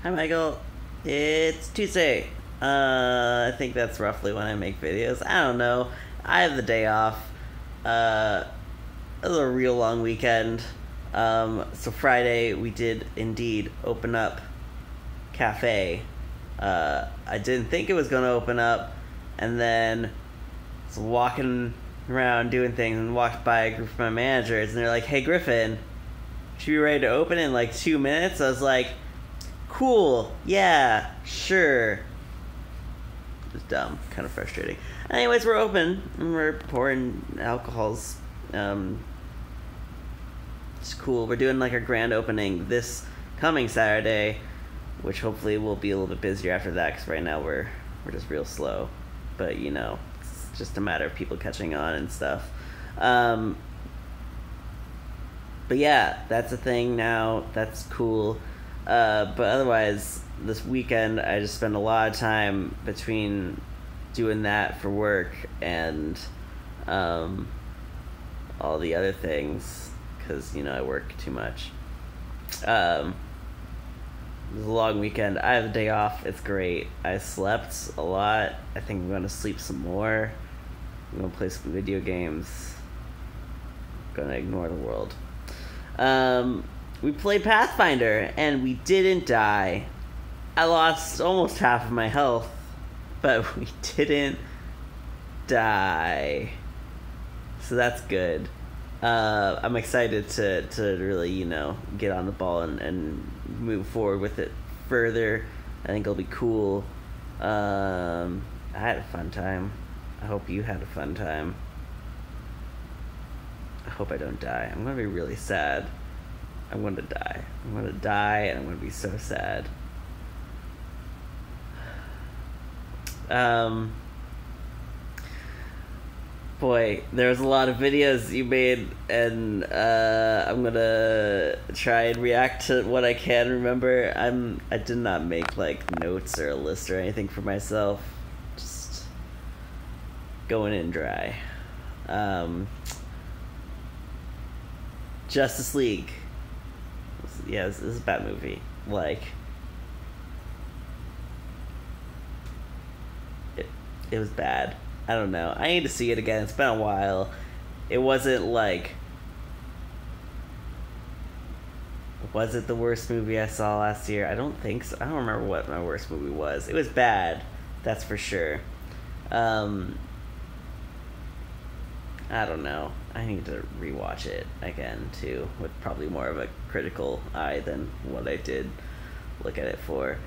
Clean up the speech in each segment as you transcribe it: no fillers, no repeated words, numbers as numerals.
Hi, Michael. It's Tuesday. I think that's roughly when I make videos. I don't know. I have the day off. It was a real long weekend. So Friday we did indeed open up cafe. I didn't think it was gonna open up, and then was walking around doing things and walked by a group of my managers, and they're like, "Hey, Griffin, should we be ready to open in like 2 minutes?" I was like, "Cool, yeah, sure." It was dumb, kind of frustrating. Anyways, we're open and we're pouring alcohols. It's cool. We're doing like our grand opening this coming Saturday, which hopefully will be a little bit busier after that, because right now we're just real slow. But you know, it's just a matter of people catching on and stuff. But yeah, that's a thing now. That's cool. But otherwise, this weekend I just spent a lot of time between doing that for work and all the other things, because you know I work too much. It was a long weekend. I have a day off. It's great. I slept a lot. I think I'm going to sleep some more. I'm going to play some video games. I'm going to ignore the world. We played Pathfinder, and we didn't die. I lost almost half of my health, but we didn't die. So that's good. I'm excited to really, you know, get on the ball and move forward with it further. I think it'll be cool. I had a fun time. I hope you had a fun time. I hope I don't die. I'm gonna be really sad. I'm gonna die. I'm gonna die, and I'm gonna be so sad. Boy, there's a lot of videos you made, and I'm gonna try and react to what I can remember. I did not make like notes or a list or anything for myself. Just going in dry. Justice League. Yeah, this is a bad movie. Like, it was bad. I don't know. I need to see it again. It's been a while. It wasn't like... Was it the worst movie I saw last year? I don't think so. I don't remember what my worst movie was. It was bad. That's for sure. I don't know. I need to rewatch it again, too, with probably more of a critical eye than what I did look at it for.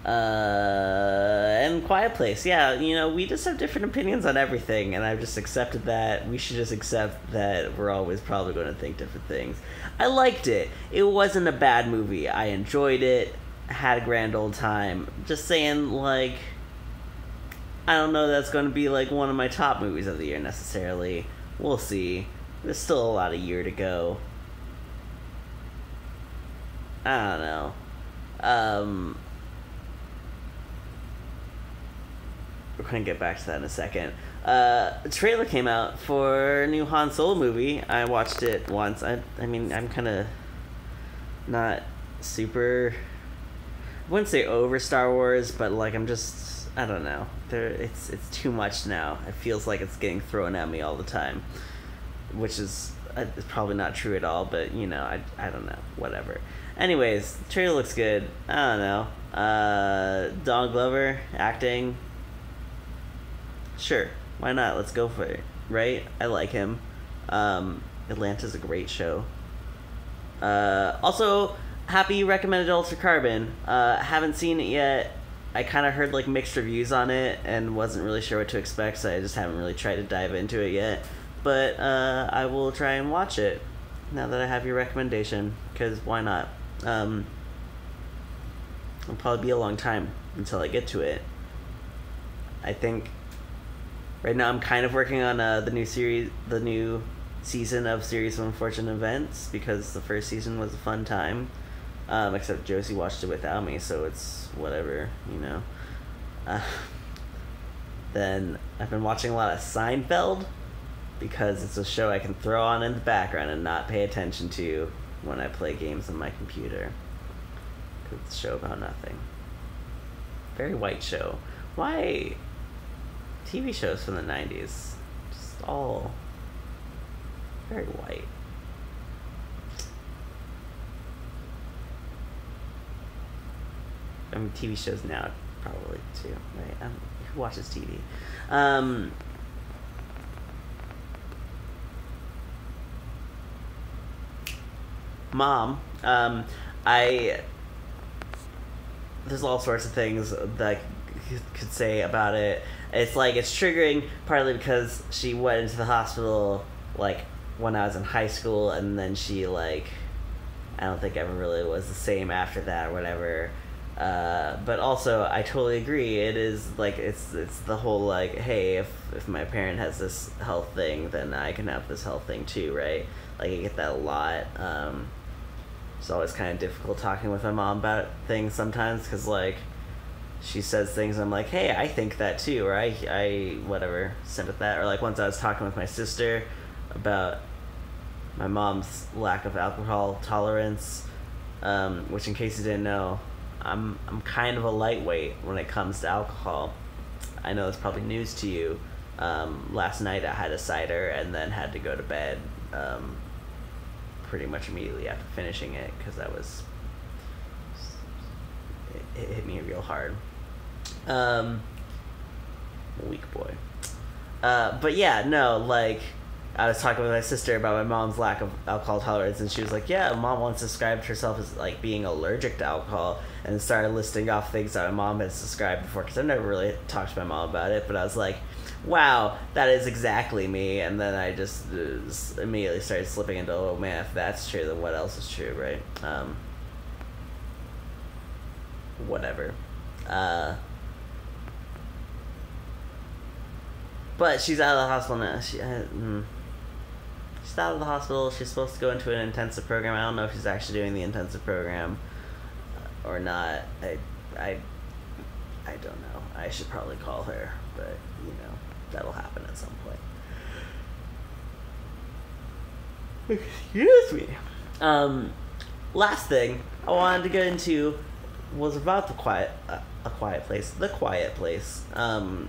And Quiet Place, yeah, you know, we just have different opinions on everything, and I've just accepted that. We should just accept that we're always probably going to think different things. I liked it. It wasn't a bad movie. I enjoyed it. Had a grand old time. Just saying, like, I don't know that's going to be, like, one of my top movies of the year, necessarily. We'll see. There's still a lot of year to go. I don't know. We're going to get back to that in a second. A trailer came out for a new Han Solo movie. I watched it once. I mean, I'm kind of not super... I wouldn't say over Star Wars, but like I'm just... I don't know. It's too much now. It feels like it's getting thrown at me all the time, which is it's probably not true at all. But you know, I don't know. Whatever. Anyways, the trailer looks good. I don't know. Donald Glover acting. Sure, why not? Let's go for it. Right? I like him. Atlanta's a great show. Also, happy you recommended Altered Carbon. Haven't seen it yet. I kind of heard like mixed reviews on it and wasn't really sure what to expect, so I just haven't really tried to dive into it yet. But I will try and watch it now that I have your recommendation, because why not? It'll probably be a long time until I get to it. I think right now I'm kind of working on the new season of Series of Unfortunate Events, because the first season was a fun time. Except Josie watched it without me, so it's whatever, you know. Then I've been watching a lot of Seinfeld, because it's a show I can throw on in the background and not pay attention to when I play games on my computer. It's a show about nothing. Very white show. Why TV shows from the 90s? Just all very white. I mean, TV shows now probably too, right? Who watches TV? Mom, there's all sorts of things that I could say about it. It's like, it's triggering partly because she went into the hospital, like, when I was in high school, and then she, like, I don't think ever really was the same after that or whatever. But also, I totally agree. It is, like, it's the whole, like, hey, if my parent has this health thing, then I can have this health thing too, right? Like, I get that a lot. It's always kind of difficult talking with my mom about things sometimes, because, like, she says things and I'm like, hey, I think that too, or I whatever, sympathize that. Or, like, once I was talking with my sister about my mom's lack of alcohol tolerance, which, in case you didn't know, I'm kind of a lightweight when it comes to alcohol. I know it's probably news to you. Last night I had a cider and then had to go to bed pretty much immediately after finishing it, because it hit me real hard. Weak boy. But yeah, no, like, I was talking with my sister about my mom's lack of alcohol tolerance, and she was like, yeah, Mom once described herself as, like, being allergic to alcohol, and started listing off things that my mom has described before, because I've never really talked to my mom about it, but I was like, wow, that is exactly me. And then I just immediately started slipping into, oh man, if that's true, then what else is true, right? Whatever. But she's out of the hospital now. She's out of the hospital. She's supposed to go into an intensive program. I don't know if she's actually doing the intensive program or not. I don't know. I should probably call her, but you know, that'll happen at some point. Excuse me. Last thing I wanted to get into was about a quiet place. The Quiet Place. Because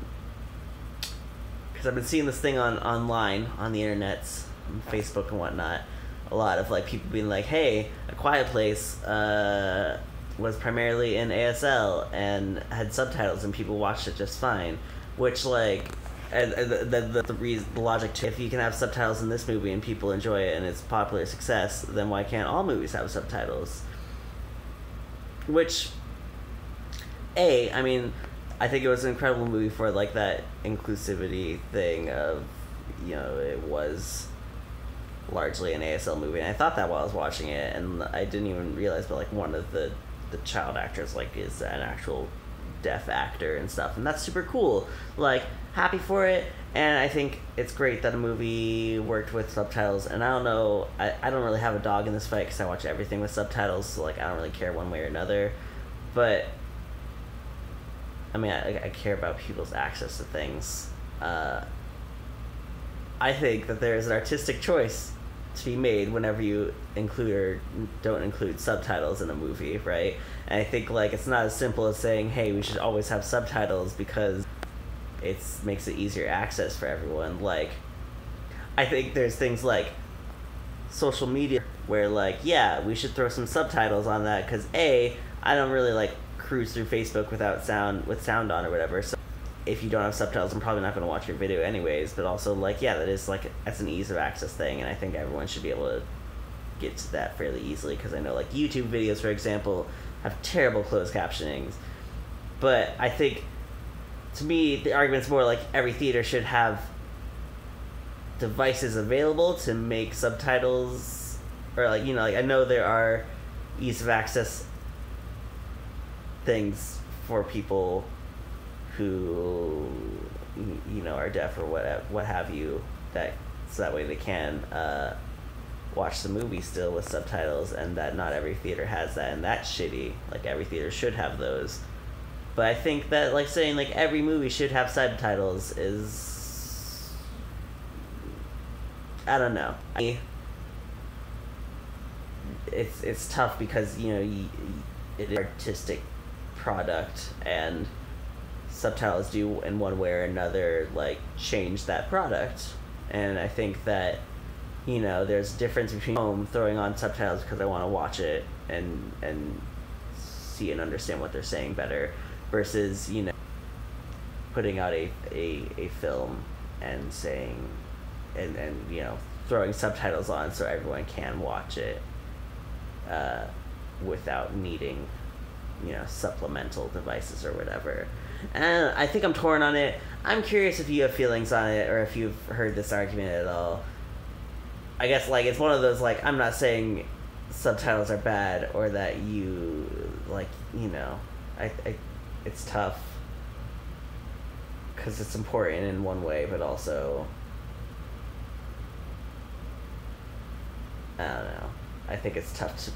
I've been seeing this thing online on the internets, on Facebook and whatnot. A lot of, like, people being like, "Hey, A Quiet Place was primarily in ASL and had subtitles, and people watched it just fine." Which, like, the logic to, if you can have subtitles in this movie and people enjoy it and it's popular success, then why can't all movies have subtitles? Which, I mean, I think it was an incredible movie for, like, that inclusivity thing of, you know, it was largely an ASL movie, and I thought that while I was watching it, and I didn't even realize, but, like, one of the child actors, like, is an actual deaf actor and stuff, and that's super cool. Like, happy for it, and I think it's great that a movie worked with subtitles. And I don't know, I don't really have a dog in this fight because I watch everything with subtitles, so, like, I don't really care one way or another, but I mean, I care about people's access to things. I think that there is an artistic choice to be made whenever you include or don't include subtitles in a movie, right? And I think, like, it's not as simple as saying, hey, we should always have subtitles because it makes it easier access for everyone. Like, I think there's things like social media where, like, yeah, we should throw some subtitles on that because, I don't really, like, cruise through Facebook without sound on or whatever, so if you don't have subtitles, I'm probably not going to watch your video anyways. But also, like, yeah, that's an ease of access thing, and I think everyone should be able to get to that fairly easily, because I know, like, YouTube videos, for example, have terrible closed captionings. But I think, to me, the argument's more like every theater should have devices available to make subtitles, or, like, you know, like, I know there are ease of access things for people who, you know, are deaf or what have you, so that way they can watch the movie still with subtitles, and that not every theater has that, and that's shitty. Like, every theater should have those. But I think that, like, saying, like, every movie should have subtitles is, I don't know. It's tough because, you know, it is an artistic product, and subtitles do in one way or another like change that product. And I think that, you know, there's a difference between home throwing on subtitles because I want to watch it and see and understand what they're saying better, versus, you know, putting out a film and saying and you know, throwing subtitles on so everyone can watch it without needing, you know, supplemental devices or whatever. And I think I'm torn on it. I'm curious if you have feelings on it, or if you've heard this argument at all. I guess, like, it's one of those, like, I'm not saying subtitles are bad, or that you, like, you know, I it's tough because it's important in one way, but also, I don't know. I think it's tough to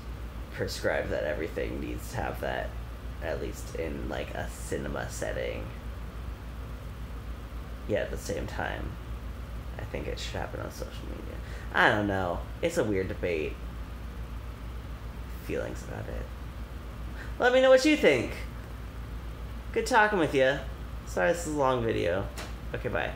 prescribe that everything needs to have that, at least in, like, a cinema setting. Yet at the same time, I think it should happen on social media. I don't know. It's a weird debate. Feelings about it. Let me know what you think. Good talking with you. Sorry this is a long video. Okay, bye.